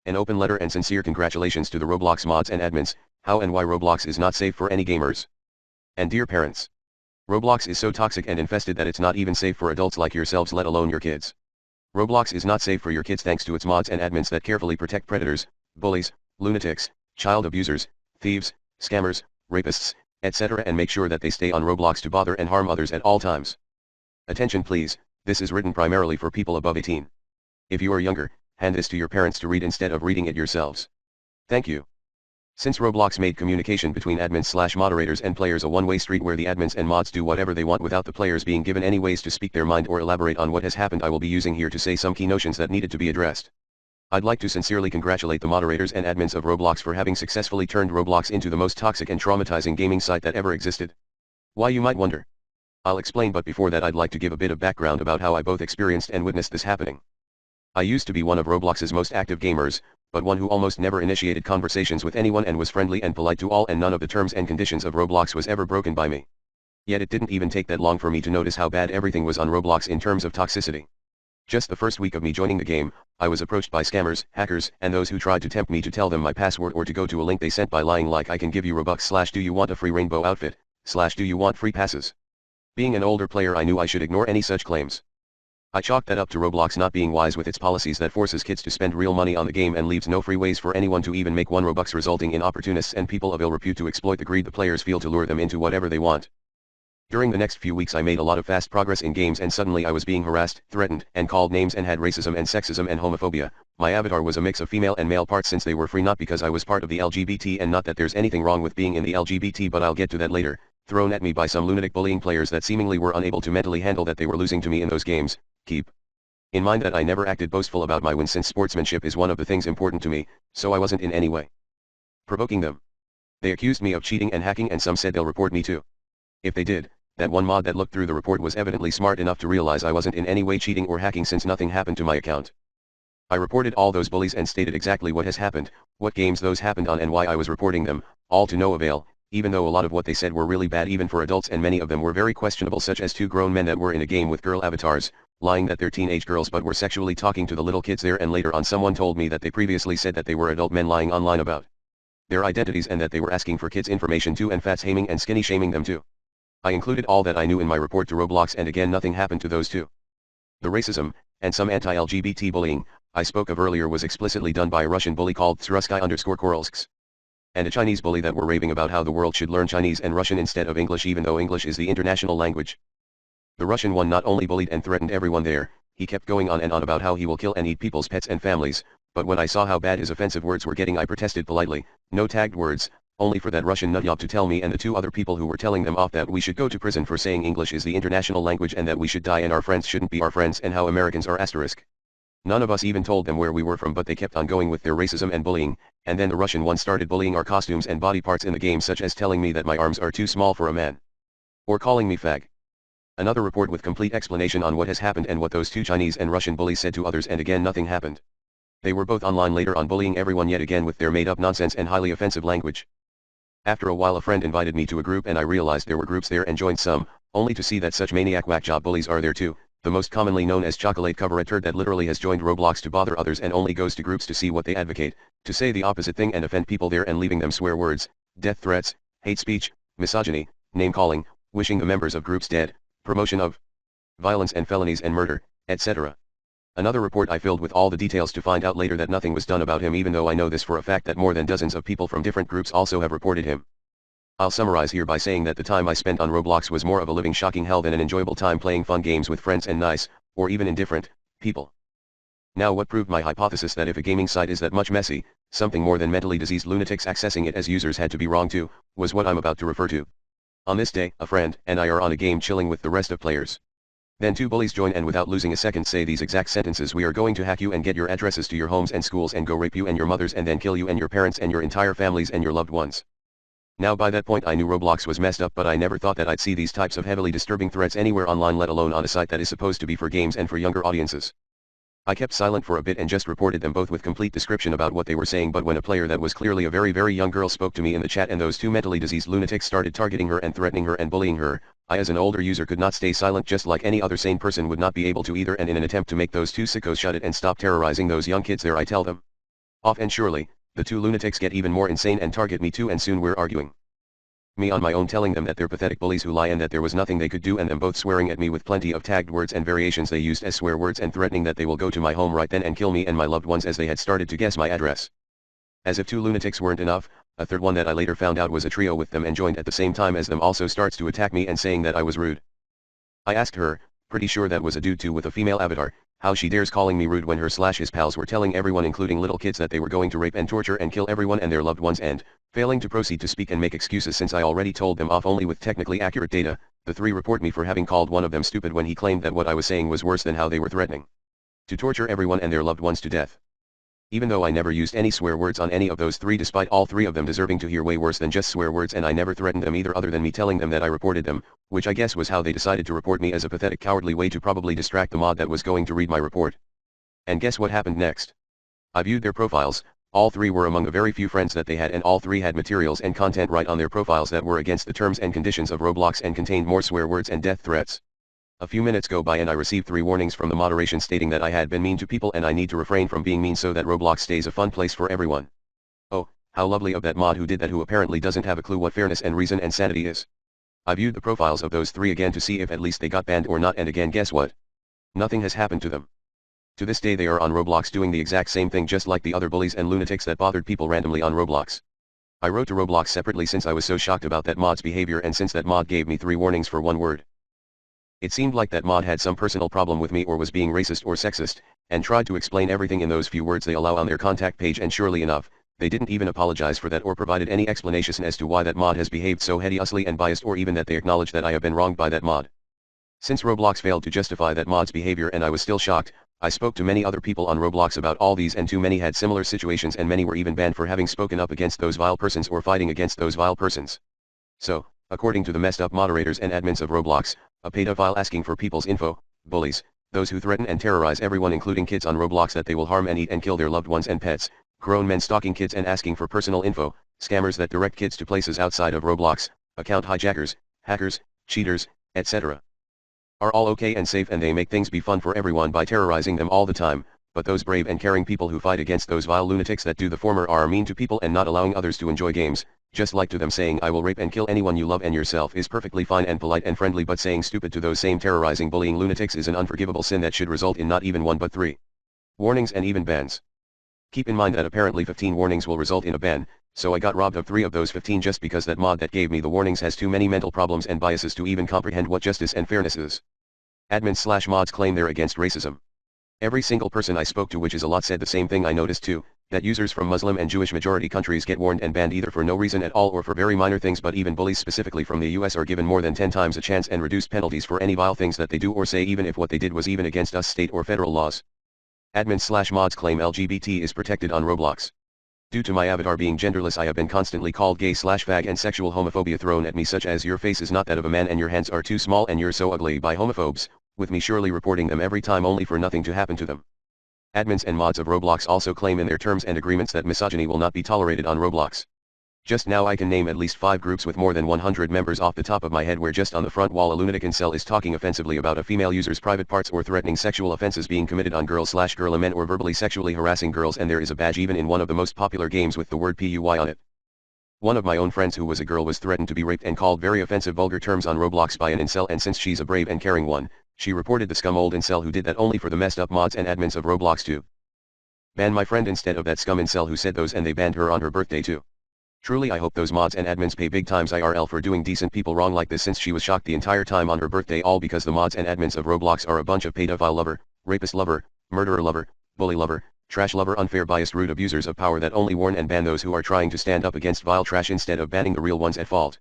An open letter and sincere congratulations to the Roblox mods and admins, how and why Roblox is not safe for any gamers. And dear parents, Roblox is so toxic and infested that it's not even safe for adults like yourselves, let alone your kids. Roblox is not safe for your kids thanks to its mods and admins that carefully protect predators, bullies, lunatics, child abusers, thieves, scammers, rapists, etc. and make sure that they stay on Roblox to bother and harm others at all times. Attention please, this is written primarily for people above 18. If you are younger, hand this to your parents to read instead of reading it yourselves. Thank you. Since Roblox made communication between admins/moderators and players a one-way street where the admins and mods do whatever they want without the players being given any ways to speak their mind or elaborate on what has happened, I will be using here to say some key notions that needed to be addressed. I'd like to sincerely congratulate the moderators and admins of Roblox for having successfully turned Roblox into the most toxic and traumatizing gaming site that ever existed. Why, you might wonder. I'll explain, but before that I'd like to give a bit of background about how I both experienced and witnessed this happening. I used to be one of Roblox's most active gamers, but one who almost never initiated conversations with anyone and was friendly and polite to all, and none of the terms and conditions of Roblox was ever broken by me. Yet it didn't even take that long for me to notice how bad everything was on Roblox in terms of toxicity. Just the first week of me joining the game, I was approached by scammers, hackers, and those who tried to tempt me to tell them my password or to go to a link they sent by lying like I can give you Robux / do you want a free rainbow outfit, / do you want free passes. Being an older player, I knew I should ignore any such claims. I chalked that up to Roblox not being wise with its policies that forces kids to spend real money on the game and leaves no free ways for anyone to even make 1 Robux, resulting in opportunists and people of ill repute to exploit the greed the players feel to lure them into whatever they want. During the next few weeks I made a lot of fast progress in games, and suddenly I was being harassed, threatened, and called names and had racism and sexism and homophobia. My avatar was a mix of female and male parts since they were free, not because I was part of the LGBT, and not that there's anything wrong with being in the LGBT, but I'll get to that later. Thrown at me by some lunatic bullying players that seemingly were unable to mentally handle that they were losing to me in those games. Keep in mind that I never acted boastful about my wins, since sportsmanship is one of the things important to me, so I wasn't in any way provoking them. They accused me of cheating and hacking, and some said they'll report me too. If they did, that one mod that looked through the report was evidently smart enough to realize I wasn't in any way cheating or hacking, since nothing happened to my account. I reported all those bullies and stated exactly what has happened, what games those happened on, and why I was reporting them, all to no avail, even though a lot of what they said were really bad even for adults, and many of them were very questionable, such as 2 grown men that were in a game with girl avatars, lying that they're teenage girls but were sexually talking to the little kids there, and later on someone told me that they previously said that they were adult men lying online about their identities and that they were asking for kids' information too, and fat shaming and skinny shaming them too. I included all that I knew in my report to Roblox, and again nothing happened to those two. The racism, and some anti-LGBT bullying, I spoke of earlier was explicitly done by a Russian bully called Tsrusky_Korolsks. And a Chinese bully that were raving about how the world should learn Chinese and Russian instead of English, even though English is the international language. The Russian one not only bullied and threatened everyone there, he kept going on and on about how he will kill and eat people's pets and families, but when I saw how bad his offensive words were getting, I protested politely, no tagged words, only for that Russian nutjob to tell me and the 2 other people who were telling them off that we should go to prison for saying English is the international language and that we should die and our friends shouldn't be our friends and how Americans are asterisk. None of us even told them where we were from, but they kept on going with their racism and bullying, and then the Russian one started bullying our costumes and body parts in the game, such as telling me that my arms are too small for a man. Or calling me fag. Another report with complete explanation on what has happened and what those 2 Chinese and Russian bullies said to others, and again nothing happened. They were both online later on bullying everyone yet again with their made-up nonsense and highly offensive language. After a while a friend invited me to a group and I realized there were groups there and joined some, only to see that such maniac whack job bullies are there too, the most commonly known as chocolate cover turd that literally has joined Roblox to bother others and only goes to groups to see what they advocate, to say the opposite thing and offend people there, and leaving them swear words, death threats, hate speech, misogyny, name-calling, wishing the members of groups dead, promotion of violence and felonies and murder, etc. Another report I filled with all the details to find out later that nothing was done about him, even though I know this for a fact that more than dozens of people from different groups also have reported him. I'll summarize here by saying that the time I spent on Roblox was more of a living shocking hell than an enjoyable time playing fun games with friends and nice, or even indifferent, people. Now what proved my hypothesis that if a gaming site is that much messy, something more than mentally diseased lunatics accessing it as users had to be wrong too, was what I'm about to refer to. On this day, a friend and I are on a game chilling with the rest of players. Then 2 bullies join and without losing a second say these exact sentences: we are going to hack you and get your addresses to your homes and schools and go rape you and your mothers and then kill you and your parents and your entire families and your loved ones. Now by that point I knew Roblox was messed up, but I never thought that I'd see these types of heavily disturbing threats anywhere online, let alone on a site that is supposed to be for games and for younger audiences. I kept silent for a bit and just reported them both with complete description about what they were saying, but when a player that was clearly a very young girl spoke to me in the chat and those 2 mentally diseased lunatics started targeting her and threatening her and bullying her, I as an older user could not stay silent, just like any other sane person would not be able to either, and in an attempt to make those 2 sickos shut it and stop terrorizing those young kids there I tell them, Off and surely, the two lunatics get even more insane and target me too, and soon we're arguing. Me on my own telling them that they're pathetic bullies who lie and that there was nothing they could do, and them both swearing at me with plenty of tagged words and variations they used as swear words, and threatening that they will go to my home right then and kill me and my loved ones as they had started to guess my address. As if two lunatics weren't enough, a third one that I later found out was a trio with them and joined at the same time as them also starts to attack me and saying that I was rude. I asked her, pretty sure that was a dude too with a female avatar, how she dares calling me rude when her/his pals were telling everyone including little kids that they were going to rape and torture and kill everyone and their loved ones, and, failing to proceed to speak and make excuses since I already told them off only with technically accurate data, the three report me for having called one of them stupid when he claimed that what I was saying was worse than how they were threatening to torture everyone and their loved ones to death. Even though I never used any swear words on any of those three, despite all three of them deserving to hear way worse than just swear words, and I never threatened them either other than me telling them that I reported them, which I guess was how they decided to report me, as a pathetic cowardly way to probably distract the mod that was going to read my report. And guess what happened next? I viewed their profiles. All three were among the very few friends that they had, and all three had materials and content right on their profiles that were against the terms and conditions of Roblox and contained more swear words and death threats. A few minutes go by and I received 3 warnings from the moderation stating that I had been mean to people and I need to refrain from being mean so that Roblox stays a fun place for everyone. Oh, how lovely of that mod who did that, who apparently doesn't have a clue what fairness and reason and sanity is. I viewed the profiles of those 3 again to see if at least they got banned or not, and again guess what? Nothing has happened to them. To this day they are on Roblox doing the exact same thing just like the other bullies and lunatics that bothered people randomly on Roblox. I wrote to Roblox separately since I was so shocked about that mod's behavior, and since that mod gave me 3 warnings for 1 word. It seemed like that mod had some personal problem with me or was being racist or sexist, and tried to explain everything in those few words they allow on their contact page, and surely enough, they didn't even apologize for that or provided any explanation as to why that mod has behaved so hideously and biased, or even that they acknowledge that I have been wronged by that mod. Since Roblox failed to justify that mod's behavior and I was still shocked, I spoke to many other people on Roblox about all these, and too many had similar situations and many were even banned for having spoken up against those vile persons or fighting against those vile persons. So, according to the messed up moderators and admins of Roblox, a pedophile asking for people's info, bullies, those who threaten and terrorize everyone including kids on Roblox that they will harm and eat and kill their loved ones and pets, grown men stalking kids and asking for personal info, scammers that direct kids to places outside of Roblox, account hijackers, hackers, cheaters, etc. are all okay and safe, and they make things be fun for everyone by terrorizing them all the time, but those brave and caring people who fight against those vile lunatics that do the former are mean to people and not allowing others to enjoy games. Just like to them saying I will rape and kill anyone you love and yourself is perfectly fine and polite and friendly, but saying stupid to those same terrorizing bullying lunatics is an unforgivable sin that should result in not even 1 but 3 warnings and even bans. Keep in mind that apparently 15 warnings will result in a ban, so I got robbed of 3 of those 15 just because that mod that gave me the warnings has too many mental problems and biases to even comprehend what justice and fairness is. Admins/mods claim they're against racism. Every single person I spoke to, which is a lot, said the same thing I noticed too, that users from Muslim and Jewish majority countries get warned and banned either for no reason at all or for very minor things, but even bullies specifically from the US are given more than 10 times a chance and reduced penalties for any vile things that they do or say, even if what they did was even against us state or federal laws. Admins/mods claim LGBT is protected on Roblox. Due to my avatar being genderless, I have been constantly called gay/fag and sexual homophobia thrown at me, such as your face is not that of a man and your hands are too small and you're so ugly, by homophobes, with me surely reporting them every time only for nothing to happen to them. Admins and mods of Roblox also claim in their terms and agreements that misogyny will not be tolerated on Roblox. Just now I can name at least 5 groups with more than 100 members off the top of my head where just on the front wall a lunatic incel is talking offensively about a female user's private parts or threatening sexual offenses being committed on girls/girl men or verbally sexually harassing girls, and there is a badge even in one of the most popular games with the word PUY on it. One of my own friends who was a girl was threatened to be raped and called very offensive vulgar terms on Roblox by an incel, and since she's a brave and caring one, she reported the scum old incel who did that only for the messed up mods and admins of Roblox to ban my friend instead of that scum incel who said those, and they banned her on her birthday too. Truly I hope those mods and admins pay big times IRL for doing decent people wrong like this, since she was shocked the entire time on her birthday, all because the mods and admins of Roblox are a bunch of pedophile lover, rapist lover, murderer lover, bully lover, trash lover, unfair biased rude abusers of power that only warn and ban those who are trying to stand up against vile trash instead of banning the real ones at fault.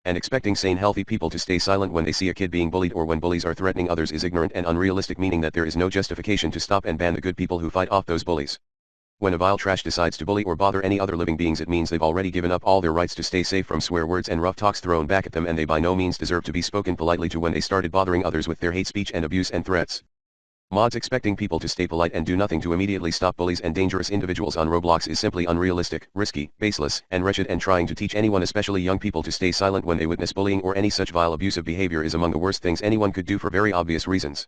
And expecting sane healthy people to stay silent when they see a kid being bullied or when bullies are threatening others is ignorant and unrealistic, meaning that there is no justification to stop and ban the good people who fight off those bullies. When a vile trash decides to bully or bother any other living beings, it means they've already given up all their rights to stay safe from swear words and rough talks thrown back at them, and they by no means deserve to be spoken politely to when they started bothering others with their hate speech and abuse and threats. Mods expecting people to stay polite and do nothing to immediately stop bullies and dangerous individuals on Roblox is simply unrealistic, risky, baseless, and wretched, and trying to teach anyone, especially young people, to stay silent when they witness bullying or any such vile abusive behavior is among the worst things anyone could do for very obvious reasons.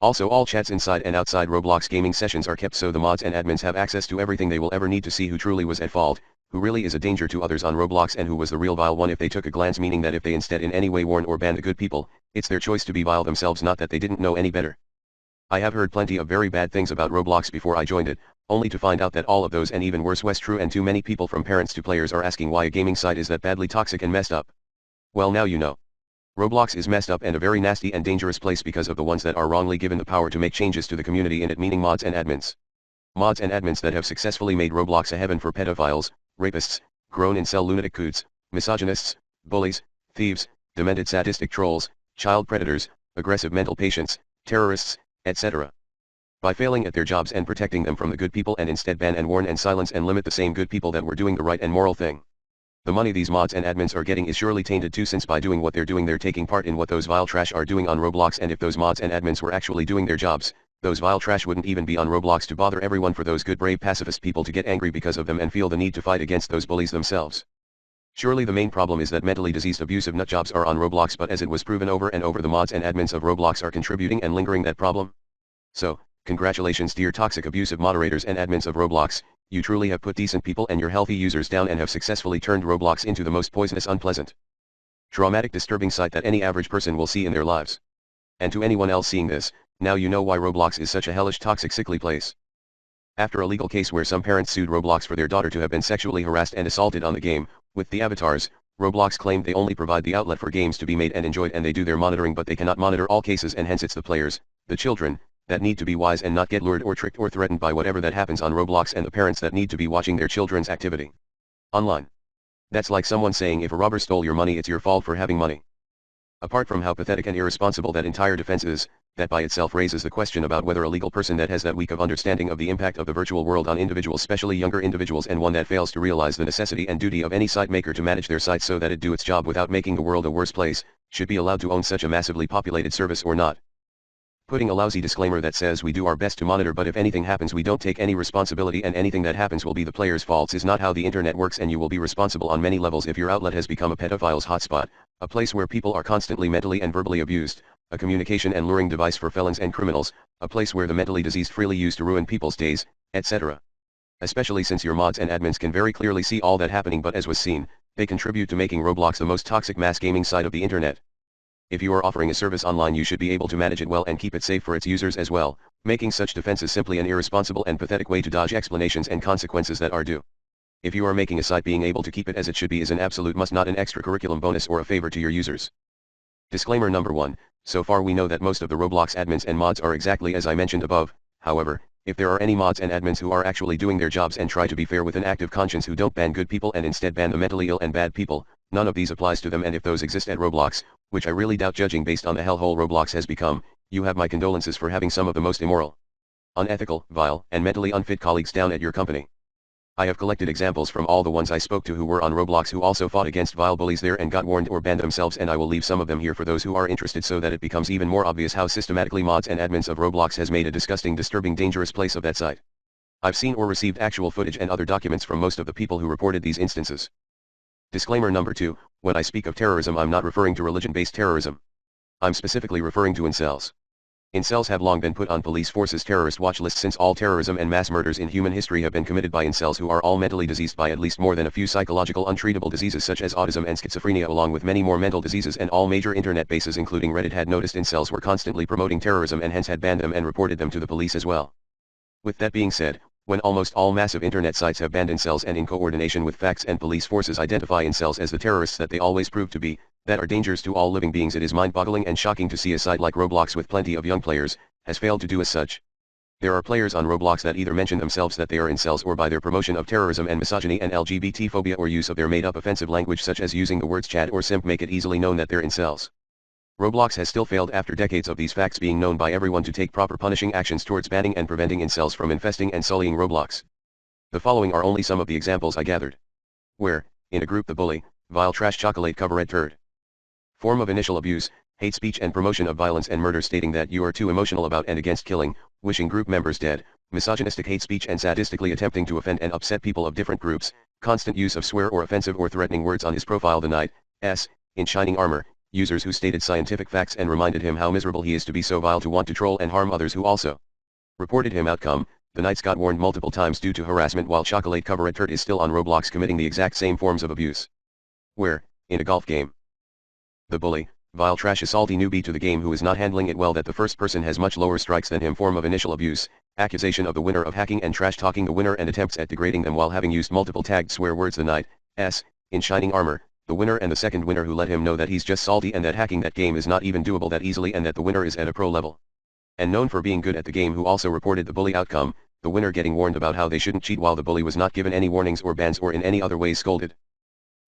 Also, all chats inside and outside Roblox gaming sessions are kept so the mods and admins have access to everything they will ever need to see who truly was at fault, who really is a danger to others on Roblox, and who was the real vile one if they took a glance, meaning that if they instead in any way warn or ban the good people, it's their choice to be vile themselves, not that they didn't know any better. I have heard plenty of very bad things about Roblox before I joined it, only to find out that all of those and even worse was true, and too many people from parents to players are asking why a gaming site is that badly toxic and messed up. Well, now you know. Roblox is messed up and a very nasty and dangerous place because of the ones that are wrongly given the power to make changes to the community in it, meaning mods and admins. Mods and admins that have successfully made Roblox a heaven for pedophiles, rapists, grown incel lunatic coots, misogynists, bullies, thieves, demented sadistic trolls, child predators, aggressive mental patients, terrorists, etc. By failing at their jobs and protecting them from the good people, and instead ban and warn and silence and limit the same good people that were doing the right and moral thing. The money these mods and admins are getting is surely tainted too, since by doing what they're doing they're taking part in what those vile trash are doing on Roblox, and if those mods and admins were actually doing their jobs, those vile trash wouldn't even be on Roblox to bother everyone for those good brave pacifist people to get angry because of them and feel the need to fight against those bullies themselves. Surely the main problem is that mentally diseased abusive nutjobs are on Roblox, but as it was proven over and over, the mods and admins of Roblox are contributing and lingering that problem. So, congratulations dear toxic abusive moderators and admins of Roblox, you truly have put decent people and your healthy users down and have successfully turned Roblox into the most poisonous, unpleasant, traumatic, disturbing site that any average person will see in their lives. And to anyone else seeing this, now you know why Roblox is such a hellish, toxic, sickly place. After a legal case where some parents sued Roblox for their daughter to have been sexually harassed and assaulted on the game, with the avatars, Roblox claimed they only provide the outlet for games to be made and enjoyed, and they do their monitoring, but they cannot monitor all cases, and hence it's the players, the children, that need to be wise and not get lured or tricked or threatened by whatever that happens on Roblox, and the parents that need to be watching their children's activity online. That's like someone saying if a robber stole your money it's your fault for having money. Apart from how pathetic and irresponsible that entire defense is, that by itself raises the question about whether a legal person that has that weak of understanding of the impact of the virtual world on individuals, especially younger individuals, and one that fails to realize the necessity and duty of any site maker to manage their site so that it do its job without making the world a worse place, should be allowed to own such a massively populated service or not. Putting a lousy disclaimer that says we do our best to monitor, but if anything happens we don't take any responsibility and anything that happens will be the player's faults is not how the internet works, and you will be responsible on many levels if your outlet has become a pedophile's hotspot, a place where people are constantly mentally and verbally abused, a communication and luring device for felons and criminals, a place where the mentally diseased freely use to ruin people's days, etc. Especially since your mods and admins can very clearly see all that happening, but as was seen, they contribute to making Roblox the most toxic mass gaming site of the internet. If you are offering a service online you should be able to manage it well and keep it safe for its users as well, making such defenses simply an irresponsible and pathetic way to dodge explanations and consequences that are due. If you are making a site, being able to keep it as it should be is an absolute must, not an extracurriculum bonus or a favor to your users. Disclaimer number 1, so far we know that most of the Roblox admins and mods are exactly as I mentioned above. However, if there are any mods and admins who are actually doing their jobs and try to be fair with an active conscience, who don't ban good people and instead ban the mentally ill and bad people, none of these applies to them, and if those exist at Roblox, which I really doubt judging based on the hellhole Roblox has become, you have my condolences for having some of the most immoral, unethical, vile, and mentally unfit colleagues down at your company. I have collected examples from all the ones I spoke to who were on Roblox who also fought against vile bullies there and got warned or banned themselves, and I will leave some of them here for those who are interested so that it becomes even more obvious how systematically mods and admins of Roblox has made a disgusting, disturbing, dangerous place of that site. I've seen or received actual footage and other documents from most of the people who reported these instances. Disclaimer number 2, when I speak of terrorism I'm not referring to religion-based terrorism. I'm specifically referring to incels. Incels have long been put on police forces' terrorist watch list, since all terrorism and mass murders in human history have been committed by incels, who are all mentally diseased by at least more than a few psychological untreatable diseases such as autism and schizophrenia, along with many more mental diseases, and all major internet bases including Reddit had noticed incels were constantly promoting terrorism and hence had banned them and reported them to the police as well. With that being said, when almost all massive internet sites have banned incels and in coordination with facts and police forces identify incels as the terrorists that they always prove to be, that are dangers to all living beings, it is mind-boggling and shocking to see a site like Roblox with plenty of young players, has failed to do as such. There are players on Roblox that either mention themselves that they are incels, or by their promotion of terrorism and misogyny and LGBT phobia or use of their made-up offensive language such as using the words Chad or simp make it easily known that they're incels. Roblox has still failed after decades of these facts being known by everyone to take proper punishing actions towards banning and preventing incels from infesting and sullying Roblox. The following are only some of the examples I gathered. Where, in a group, the bully, vile trash chocolate cover red turd. Form of initial abuse, hate speech and promotion of violence and murder, stating that you are too emotional about and against killing, wishing group members dead, misogynistic hate speech and sadistically attempting to offend and upset people of different groups, constant use of swear or offensive or threatening words on his profile. The knight, in shining armor, users who stated scientific facts and reminded him how miserable he is to be so vile to want to troll and harm others who also reported him. Outcome, the Knights got warned multiple times due to harassment, while Chocolate Covered Turt is still on Roblox committing the exact same forms of abuse. Where, in a golf game, the bully, vile trash a salty newbie to the game who is not handling it well that the first person has much lower strikes than him. Form of initial abuse, accusation of the winner of hacking and trash talking the winner and attempts at degrading them while having used multiple tagged swear words. The Knight, in shining armor, the winner and the second winner who let him know that he's just salty and that hacking that game is not even doable that easily and that the winner is at a pro level and known for being good at the game, who also reported the bully. Outcome, the winner getting warned about how they shouldn't cheat while the bully was not given any warnings or bans or in any other ways scolded.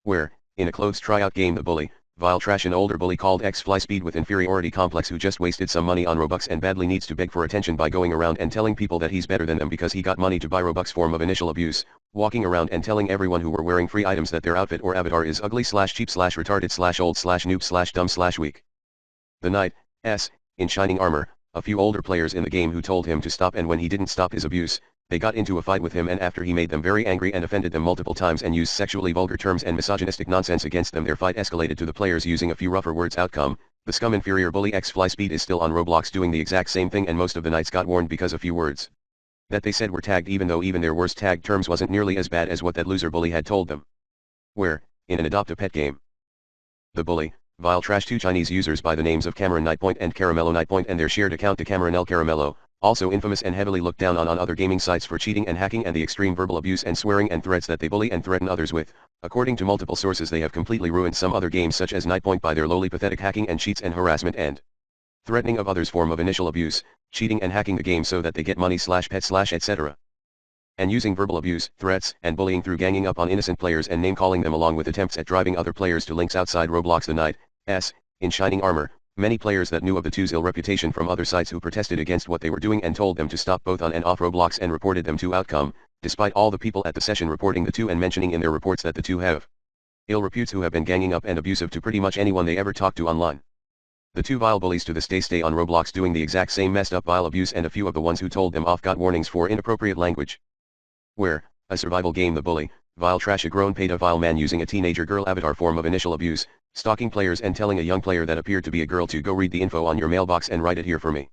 Where, in a clothes tryout game, the bully, vile trash an older bully called X Fly Speed with inferiority complex who just wasted some money on Robux and badly needs to beg for attention by going around and telling people that he's better than them because he got money to buy Robux. Form of initial abuse, walking around and telling everyone who were wearing free items that their outfit or avatar is ugly / cheap / retarded / old / noob / dumb / weak. The Knight, in shining armor, a few older players in the game who told him to stop, and when he didn't stop his abuse, they got into a fight with him, and after he made them very angry and offended them multiple times and used sexually vulgar terms and misogynistic nonsense against them, their fight escalated to the players using a few rougher words. Outcome, the scum inferior bully X Fly Speed is still on Roblox doing the exact same thing, and most of the Knights got warned because a few words that they said were tagged, even though even their worst tagged terms wasn't nearly as bad as what that loser bully had told them. Where, in an adopt a pet game, the bully, vile trash two Chinese users by the names of Cameron Nightpoint and Caramello Nightpoint and their shared account to Cameron L. Caramello, also infamous and heavily looked down on other gaming sites for cheating and hacking and the extreme verbal abuse and swearing and threats that they bully and threaten others with. According to multiple sources, they have completely ruined some other games such as Nightpoint by their lowly pathetic hacking and cheats and harassment and threatening of others. Form of initial abuse, cheating and hacking the game so that they get money / pets / etc. And using verbal abuse, threats, and bullying through ganging up on innocent players and name-calling them, along with attempts at driving other players to links outside Roblox. The Knight, in shining armor, many players that knew of the two's ill reputation from other sites who protested against what they were doing and told them to stop both on and off Roblox and reported them to. Outcome, despite all the people at the session reporting the two and mentioning in their reports that the two have ill reputes who have been ganging up and abusive to pretty much anyone they ever talk to online. The two vile bullies to this day stay on Roblox doing the exact same messed up vile abuse, and a few of the ones who told them off got warnings for inappropriate language. Where, a survival game, the bully, vile trash a grown pedophile man using a teenager girl avatar. Form of initial abuse, stalking players and telling a young player that appeared to be a girl to go read the info on your mailbox and write it here for me.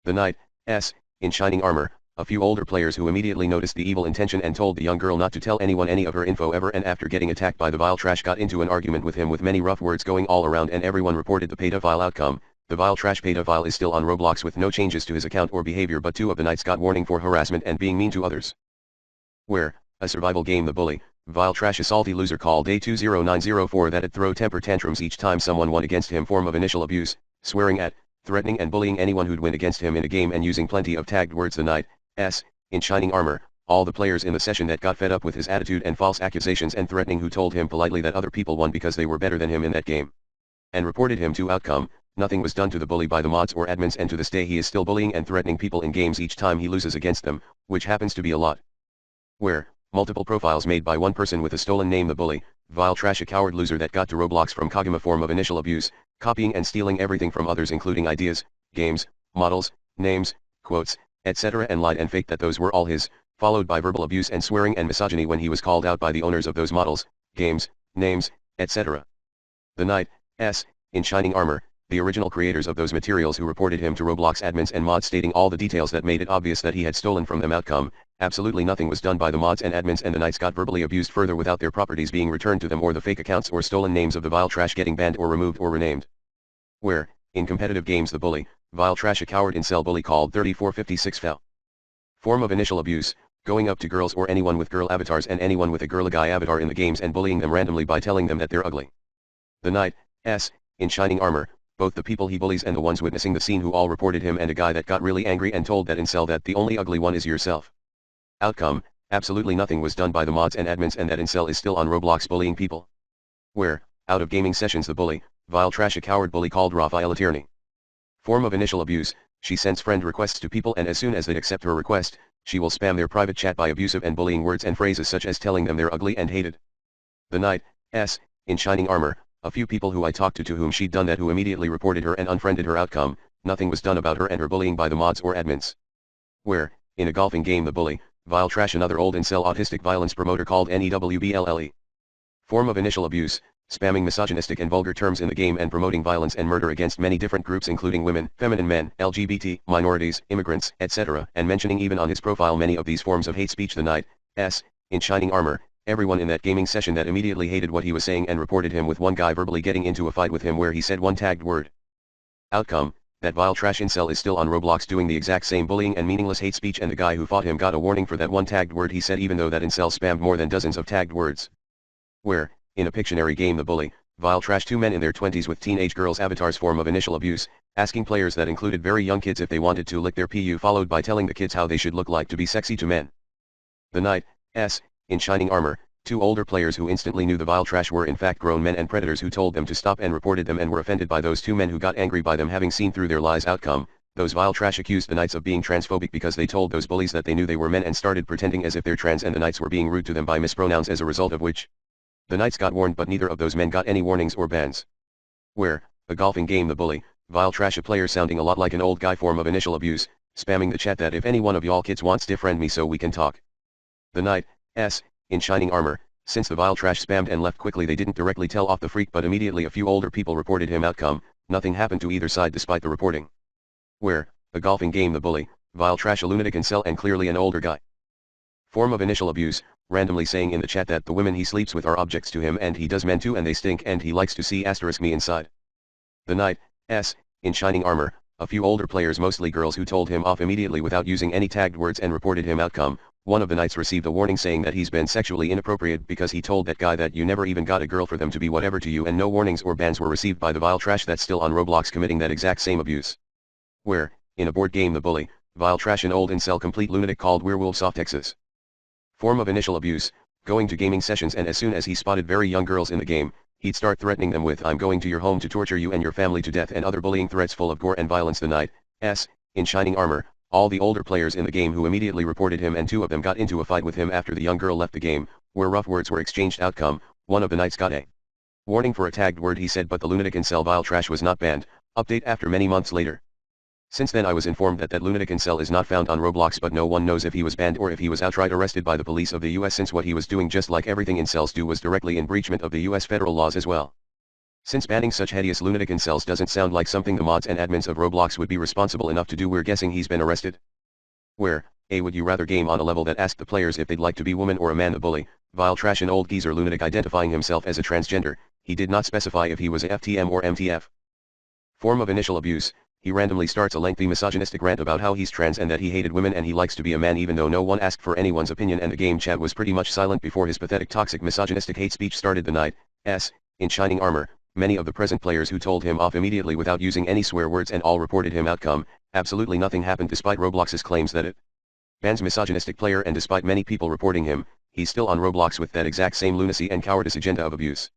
The Knight, in shining armor, a few older players who immediately noticed the evil intention and told the young girl not to tell anyone any of her info ever, and after getting attacked by the vile trash got into an argument with him with many rough words going all around, and everyone reported the pedophile. Outcome, the vile trash pedophile is still on Roblox with no changes to his account or behavior, but two of the Knights got warning for harassment and being mean to others. Where, a survival game, the bully, vile trash a salty loser called A20904 that'd throw temper tantrums each time someone won against him. Form of initial abuse, swearing at, threatening and bullying anyone who'd win against him in a game and using plenty of tagged words. The Knight, in shining armor, all the players in the session that got fed up with his attitude and false accusations and threatening, who told him politely that other people won because they were better than him in that game, and reported him to. Outcome, nothing was done to the bully by the mods or admins, and to this day he is still bullying and threatening people in games each time he loses against them, which happens to be a lot. Where, multiple profiles made by one person with a stolen name, the bully, vile trash a coward loser that got to Roblox from Kagama. Form of initial abuse, copying and stealing everything from others including ideas, games, models, names, quotes, etc., and lied and faked that those were all his, followed by verbal abuse and swearing and misogyny when he was called out by the owners of those models, games, names, etc. The Knight, in shining armor, the original creators of those materials who reported him to Roblox admins and mods stating all the details that made it obvious that he had stolen from them. Outcome, absolutely nothing was done by the mods and admins, and the Knights got verbally abused further without their properties being returned to them or the fake accounts or stolen names of the vile trash getting banned or removed or renamed. Where, in competitive games, the bully, vile trash a coward incel bully called 3456 fell. Form of initial abuse, going up to girls or anyone with girl avatars and anyone with a girl guy avatar in the games and bullying them randomly by telling them that they're ugly. The Knight, in shining armor, both the people he bullies and the ones witnessing the scene who all reported him, and a guy that got really angry and told that incel that the only ugly one is yourself. Outcome, absolutely nothing was done by the mods and admins, and that incel is still on Roblox bullying people. Where, out of gaming sessions, the bully, vile trash a coward bully called Raphael Tierney. Form of initial abuse, she sends friend requests to people, and as soon as they accept her request, she will spam their private chat by abusive and bullying words and phrases such as telling them they're ugly and hated. The Knight, in shining armor, a few people who I talked to whom she'd done that who immediately reported her and unfriended her. Outcome, nothing was done about her and her bullying by the mods or admins. Where, in a golfing game, the bully, vile trash another old incel autistic violence promoter called NEWBLLE. Form of initial abuse, spamming misogynistic and vulgar terms in the game and promoting violence and murder against many different groups including women, feminine men, LGBT, minorities, immigrants, etc., and mentioning even on his profile many of these forms of hate speech. The Knight S. in shining armor, everyone in that gaming session that immediately hated what he was saying and reported him, with one guy verbally getting into a fight with him where he said one tagged word. Outcome, that vile trash incel is still on Roblox doing the exact same bullying and meaningless hate speech, and the guy who fought him got a warning for that one tagged word he said, even though that incel spammed more than dozens of tagged words. Where, in a Pictionary game, the bully, vile trash, two men in their 20s with teenage girls' avatars, form of initial abuse, asking players that included very young kids if they wanted to lick their PU, followed by telling the kids how they should look like to be sexy to men. The Knight S. in shining armor, two older players who instantly knew the vile trash were in fact grown men and predators who told them to stop and reported them and were offended by those two men who got angry by them having seen through their lies. Outcome, those vile trash accused the Knights of being transphobic because they told those bullies that they knew they were men and started pretending as if they're trans, and the Knights were being rude to them by mispronouns, as a result of which the Knights got warned, but neither of those men got any warnings or bans. Where, a golfing game, the bully, vile trash, a player sounding a lot like an old guy, form of initial abuse, spamming the chat that if any one of y'all kids wants to friend me so we can talk. The Knight S. in shining armor, since the vile trash spammed and left quickly, they didn't directly tell off the freak, but immediately a few older people reported him. Outcome, nothing happened to either side despite the reporting. Where, a golfing game, the bully, vile trash, a lunatic incel and clearly an older guy, form of initial abuse, randomly saying in the chat that the women he sleeps with are objects to him and he does men too and they stink and he likes to see *me inside. The Knight S. in shining armor, a few older players, mostly girls, who told him off immediately without using any tagged words and reported him. Outcome, one of the Knights received a warning saying that he's been sexually inappropriate because he told that guy that you never even got a girl for them to be whatever to you, and no warnings or bans were received by the vile trash that's still on Roblox committing that exact same abuse. Where, in a board game, the bully, vile trash, an old incel complete lunatic called Werewolves of Texas, form of initial abuse, going to gaming sessions, and as soon as he spotted very young girls in the game, he'd start threatening them with "I'm going to your home to torture you and your family to death," and other bullying threats full of gore and violence. The Knight S. in shining armor, all the older players in the game who immediately reported him, and two of them got into a fight with him after the young girl left the game, where rough words were exchanged. Outcome, one of the Knights got a warning for a tagged word he said, but the lunatic incel vile trash was not banned. Update after many months later. Since then I was informed that lunatic incel is not found on Roblox, but no one knows if he was banned or if he was outright arrested by the police of the US, since what he was doing, just like everything incels do, was directly in breachment of the US federal laws as well. Since banning such hideous lunatic incels doesn't sound like something the mods and admins of Roblox would be responsible enough to do, we're guessing he's been arrested. Where, a would you rather game on a level that asked the players if they'd like to be woman or a man. The bully, vile trash, an old geezer lunatic identifying himself as a transgender, he did not specify if he was a FTM or MTF. Form of initial abuse, he randomly starts a lengthy misogynistic rant about how he's trans and that he hated women and he likes to be a man, even though no one asked for anyone's opinion and the game chat was pretty much silent before his pathetic toxic misogynistic hate speech started. The Knight S. in shining armor, many of the present players who told him off immediately without using any swear words and all reported him. Outcome, absolutely nothing happened despite Roblox's claims that it bans misogynistic player, and despite many people reporting him, he's still on Roblox with that exact same lunacy and cowardice agenda of abuse.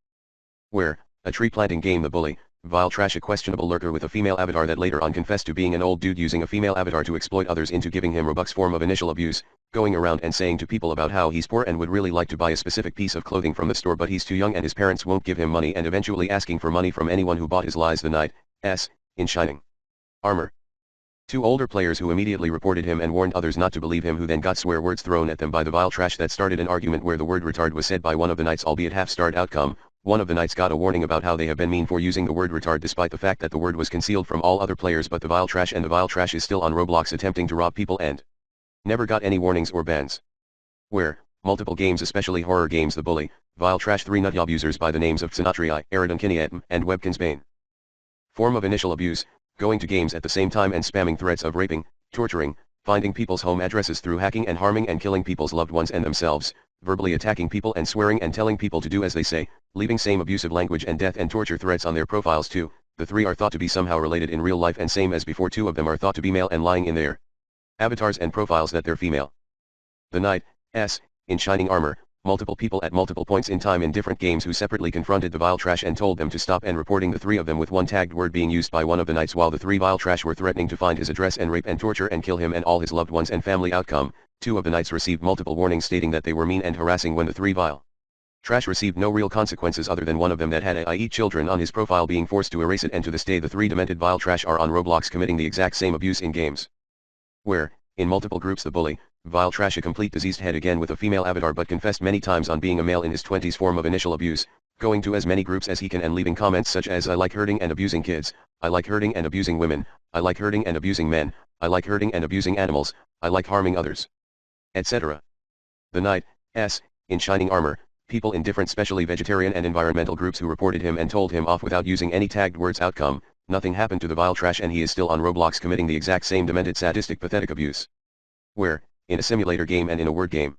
Where, a tree planting game, the bully, vile trash, a questionable lurker with a female avatar that later on confessed to being an old dude using a female avatar to exploit others into giving him Robux, form of initial abuse, going around and saying to people about how he's poor and would really like to buy a specific piece of clothing from the store but he's too young and his parents won't give him money, and eventually asking for money from anyone who bought his lies. The Knight S. in shining armor, two older players who immediately reported him and warned others not to believe him, who then got swear words thrown at them by the vile trash that started an argument where the word retard was said by one of the Knights, albeit half-starred. Outcome, one of the Knights got a warning about how they have been mean for using the word retard despite the fact that the word was concealed from all other players but the vile trash, and the vile trash is still on Roblox attempting to rob people and never got any warnings or bans. Where, multiple games, especially horror games, the bully, vile trash, three nutjob users by the names of Sinatri, Aridun Kiniatum, and Webkins Bane, form of initial abuse, going to games at the same time and spamming threats of raping, torturing, finding people's home addresses through hacking and harming and killing people's loved ones and themselves, verbally attacking people and swearing and telling people to do as they say, leaving same abusive language and death and torture threats on their profiles too. The three are thought to be somehow related in real life, and same as before, two of them are thought to be male and lying in their avatars and profiles that they're female. The Knight S. in shining armor, multiple people at multiple points in time in different games who separately confronted the vile trash and told them to stop, and reporting the three of them with one tagged word being used by one of the Knights while the three vile trash were threatening to find his address and rape and torture and kill him and all his loved ones and family. Outcome, two of the Knights received multiple warnings stating that they were mean and harassing when the three vile trash received no real consequences other than one of them that had I eat children on his profile being forced to erase it, and to this day the three demented vile trash are on Roblox committing the exact same abuse in games. Where, in multiple groups, the bully, vile trash, a complete diseased head again with a female avatar but confessed many times on being a male in his 20s, form of initial abuse, going to as many groups as he can and leaving comments such as I like hurting and abusing kids, I like hurting and abusing women, I like hurting and abusing men, I like hurting and abusing animals, I like harming others, etc. The Knight in shining armor, people in different specially vegetarian and environmental groups who reported him and told him off without using any tagged words. Outcome, nothing happened to the vile trash and he is still on Roblox committing the exact same demented sadistic pathetic abuse. Where, in a simulator game and in a word game.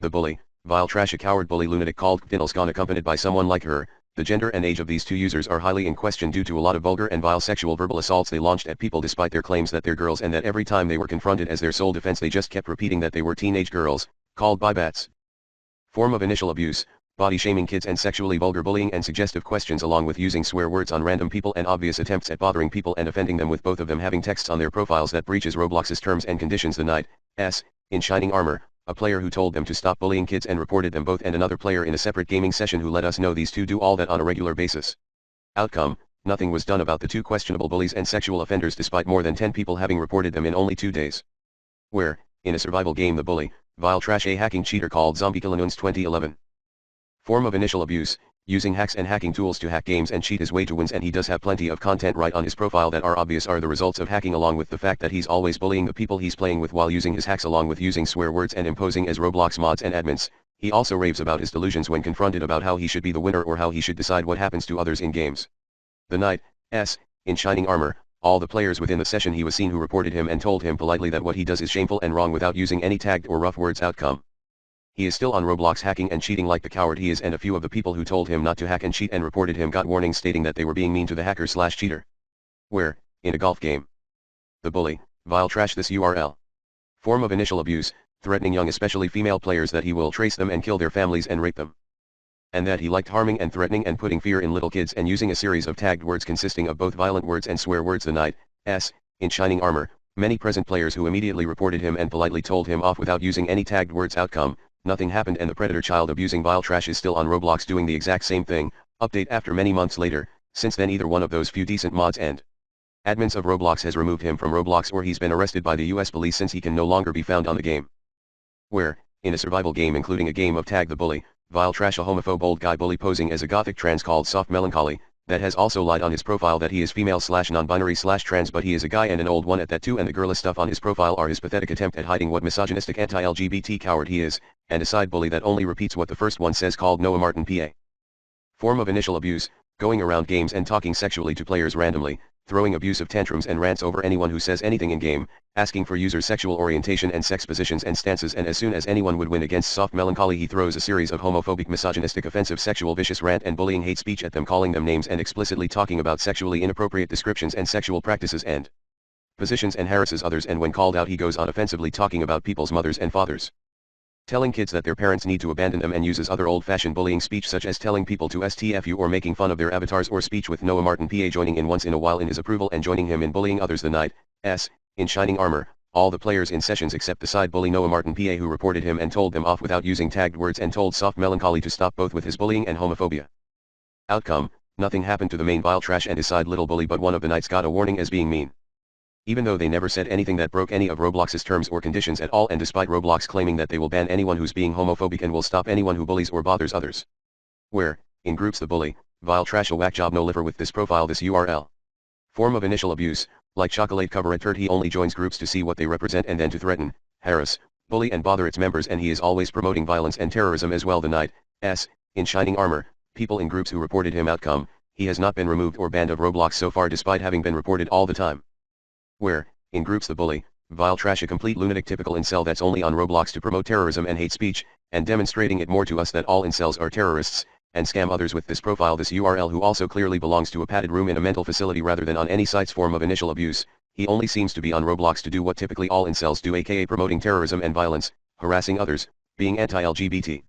The bully, vile trash, a coward bully lunatic called Ktinilskan, accompanied by someone like her. The gender and age of these two users are highly in question due to a lot of vulgar and vile sexual verbal assaults they launched at people despite their claims that they're girls and that every time they were confronted as their sole defense they just kept repeating that they were teenage girls, called by bats. Form of initial abuse, body shaming kids and sexually vulgar bullying and suggestive questions along with using swear words on random people and obvious attempts at bothering people and offending them, with both of them having texts on their profiles that breaches Roblox's terms and conditions. The Knight in shining armor, a player who told them to stop bullying kids and reported them both, and another player in a separate gaming session who let us know these two do all that on a regular basis. Outcome, nothing was done about the two questionable bullies and sexual offenders despite more than 10 people having reported them in only 2 days. Where, in a survival game, the bully, vile trash, a hacking cheater called Zombie-Killanuns 2011. Form of initial abuse, using hacks and hacking tools to hack games and cheat his way to wins, and he does have plenty of content right on his profile that are obvious are the results of hacking, along with the fact that he's always bullying the people he's playing with while using his hacks, along with using swear words and imposing as Roblox mods and admins. He also raves about his delusions when confronted about how he should be the winner or how he should decide what happens to others in games. The Knight in shining armor, all the players within the session he was seen who reported him and told him politely that what he does is shameful and wrong without using any tagged or rough words. Outcome, he is still on Roblox hacking and cheating like the coward he is, and a few of the people who told him not to hack and cheat and reported him got warnings stating that they were being mean to the hacker/cheater. Where, in a golf game. The bully, vile trash, this URL. Form of initial abuse, threatening young especially female players that he will trace them and kill their families and rape them. And that he liked harming and threatening and putting fear in little kids and using a series of tagged words consisting of both violent words and swear words. The Knight in shining armor, many present players who immediately reported him and politely told him off without using any tagged words. Outcome, nothing happened and the predator child abusing vile trash is still on Roblox doing the exact same thing. Update after many months later. Since then either one of those few decent mods and admins of Roblox has removed him from Roblox or he's been arrested by the US police since he can no longer be found on the game. Where, in a survival game including a game of Tag the Bully, vile trash, a homophobe old guy bully posing as a gothic trans called Soft Melancholy, that has also lied on his profile that he is female/non-binary/trans, but he is a guy and an old one at that too, and the girly stuff on his profile are his pathetic attempt at hiding what misogynistic anti-LGBT coward he is, and a side bully that only repeats what the first one says called Noah Martin PA. Form of initial abuse, going around games and talking sexually to players randomly, throwing abusive tantrums and rants over anyone who says anything in game, asking for users' sexual orientation and sex positions and stances, and as soon as anyone would win against Soft Melancholy he throws a series of homophobic, misogynistic, offensive, sexual, vicious rant and bullying hate speech at them, calling them names and explicitly talking about sexually inappropriate descriptions and sexual practices and positions, and harasses others, and when called out he goes on offensively talking about people's mothers and fathers, telling kids that their parents need to abandon them, and uses other old-fashioned bullying speech such as telling people to STFU or making fun of their avatars, or speech with Noah Martin PA joining in once in a while in his approval and joining him in bullying others. The Knight in shining armor, all the players in sessions except the side bully Noah Martin PA who reported him and told them off without using tagged words and told Soft Melancholy to stop both with his bullying and homophobia. Outcome, nothing happened to the main vile trash and his side little bully, but one of the Knights got a warning as being mean. Even though they never said anything that broke any of Roblox's terms or conditions at all, and despite Roblox claiming that they will ban anyone who's being homophobic and will stop anyone who bullies or bothers others. Where, in groups, the bully, vile trash, a whack job no liver with this profile, this URL. Form of initial abuse, like chocolate cover a turd, he only joins groups to see what they represent and then to threaten, harass, bully and bother its members, and he is always promoting violence and terrorism as well. The Knight in shining armor, people in groups who reported him. Outcome, he has not been removed or banned of Roblox so far despite having been reported all the time. Where, in groups, the bully, vile trash, a complete lunatic typical incel that's only on Roblox to promote terrorism and hate speech, and demonstrating it more to us that all incels are terrorists, and scam others with this profile, this URL, who also clearly belongs to a padded room in a mental facility rather than on any site's. Form of initial abuse, he only seems to be on Roblox to do what typically all incels do, aka promoting terrorism and violence, harassing others, being anti-LGBT,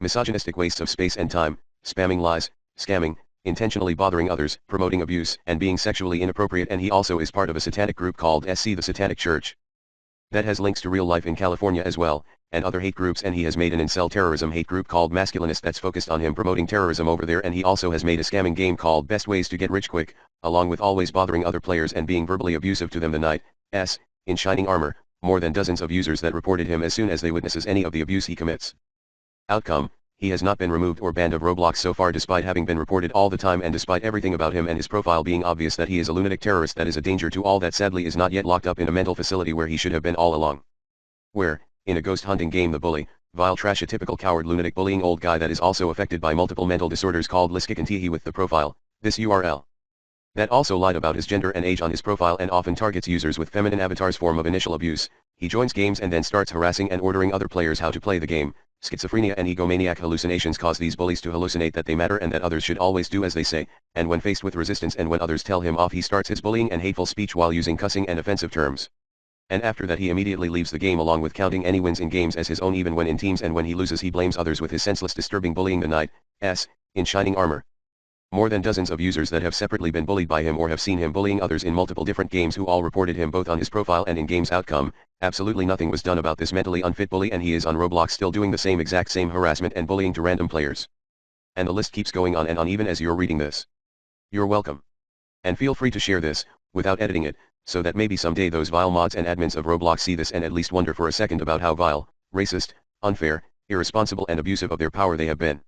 misogynistic wastes of space and time, spamming lies, scamming, intentionally bothering others, promoting abuse, and being sexually inappropriate. And he also is part of a satanic group called SC, the Satanic Church, that has links to real life in California as well, and other hate groups, and he has made an incel terrorism hate group called Masculinist that's focused on him promoting terrorism over there, and he also has made a scamming game called Best Ways to Get Rich Quick, along with always bothering other players and being verbally abusive to them. The Knight in shining armor, more than dozens of users that reported him as soon as they witnesses any of the abuse he commits. Outcome, he has not been removed or banned of Roblox so far despite having been reported all the time and despite everything about him and his profile being obvious that he is a lunatic terrorist that is a danger to all that sadly is not yet locked up in a mental facility where he should have been all along. Where, in a ghost hunting game the bully, vile trash a typical coward lunatic bullying old guy that is also affected by multiple mental disorders called Liskikantihi with the profile, this URL. That also lied about his gender and age on his profile and often targets users with feminine avatars form of initial abuse. He joins games and then starts harassing and ordering other players how to play the game. Schizophrenia and egomaniac hallucinations cause these bullies to hallucinate that they matter and that others should always do as they say, and when faced with resistance and when others tell him off he starts his bullying and hateful speech while using cussing and offensive terms. And after that he immediately leaves the game along with counting any wins in games as his own even when in teams, and when he loses he blames others with his senseless disturbing bullying the knight, in shining armor. More than dozens of users that have separately been bullied by him or have seen him bullying others in multiple different games who all reported him both on his profile and in games outcome. Absolutely nothing was done about this mentally unfit bully and he is on Roblox still doing the same harassment and bullying to random players. And the list keeps going on and on even as you're reading this. You're welcome. And feel free to share this, without editing it, so that maybe someday those vile mods and admins of Roblox see this and at least wonder for a second about how vile, racist, unfair, irresponsible and abusive of their power they have been.